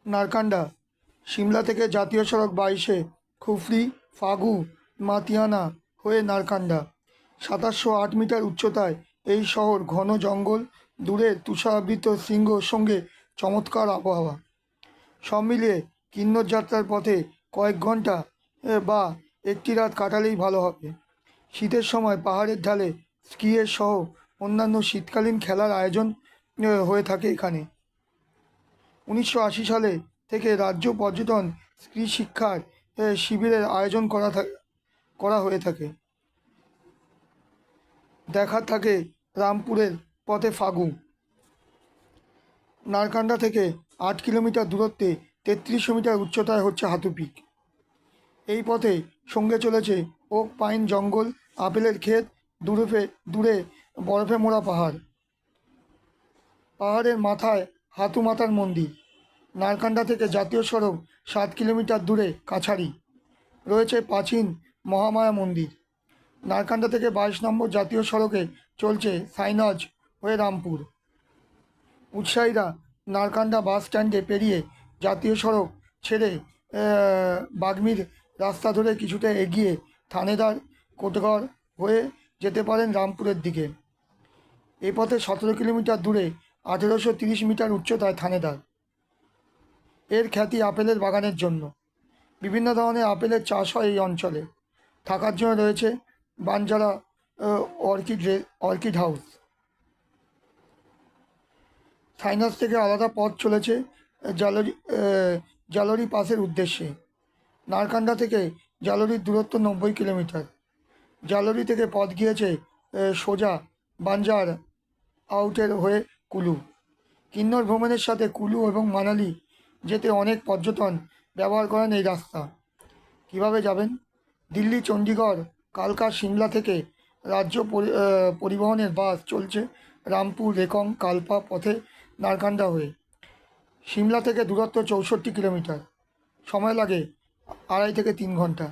নারকান্ডা সিমলা থেকে জাতীয় সড়ক 22-এ খুফরি, ফাগু, মাতিয়ানা হয়ে নারকান্ডা। 2708 মিটার উচ্চতায় এই শহর, ঘন জঙ্গল, দূরে তুষারাবৃত শৃঙ্গর সঙ্গে চমৎকার আবহাওয়া, সব মিলিয়ে কিন্নর যাত্রার পথে কয়েক ঘন্টা বা একটি রাত কাটালেই ভালো হবে। শীতের সময় পাহাড়ের ঢালে স্কিয়ের সহ অন্যান্য শীতকালীন খেলার আয়োজন হয়ে থাকে এখানে। 1980 সালে থেকে রাজ্য পর্যটন স্কি শিক্ষার শিবিরের আয়োজন করা হয়ে থাকে। দেখার থাকে রামপুরের পথে ফাগু। নারকান্ডা থেকে 8 কিলোমিটার দূরত্বে 3300 মিটার উচ্চতায় হচ্ছে হাতু পিক। এই পথে সঙ্গে চলেছে ওক পাইন জঙ্গল, আপেলের ক্ষেত, দূরে বরফে মোড়া পাহাড়। পাহাড়ের মাথায় হাতু মাতার মন্দির। নারকান্ডা থেকে জাতীয় সড়ক 7 কিলোমিটার দূরে কাছাড়ি রয়েছে প্রাচীন মহামায়া মন্দির। নারকান্ডা থেকে 22 নম্বর জাতীয় সড়কে চলছে সাইনজ হয়ে রামপুর। উৎসাহীরা নারকান্ডা বাস স্ট্যান্ডে পেরিয়ে জাতীয় সড়ক ছেড়ে বাগ্মীর রাস্তা ধরে কিছুটা এগিয়ে থানেদার কোটগড় হয়ে যেতে পারেন রামপুরের দিকে। এই পথে 17 কিলোমিটার দূরে 1830 মিটার উচ্চতায় থানেদার। এর খ্যাতি আপেলের বাগানের জন্য। বিভিন্ন ধরনের আপেলের চাষ হয় এই অঞ্চলে। থাকার জন্য রয়েছে বানজারা অর্কিড হাউস। সাইনাস থেকে আলাদা পথ চলেছে জালোরি পাসের উদ্দেশ্যে। নারকান্ডা থেকে জালোরির দূরত্ব 90 কিলোমিটার। জালোরি থেকে পথ গিয়েছে সোজা বানজার আউটের হয়ে কুলু। কিন্নর ভ্রমণের সাথে কুলু এবং মানালি যেতে অনেক পর্যটন ব্যবহার করেন এই রাস্তা। কিভাবে যাবেন? দিল্লি, চণ্ডীগড়, কালকা, সিমলা থেকে রাজ্য পরিবহনের বাস চলছে রামপুর, রেকং, কালপা পথে নারকান্ডা হয়ে। সিমলা থেকে দূরত্ব 64 কিলোমিটার। সময় লাগে 2.5 থেকে 3 ঘন্টা।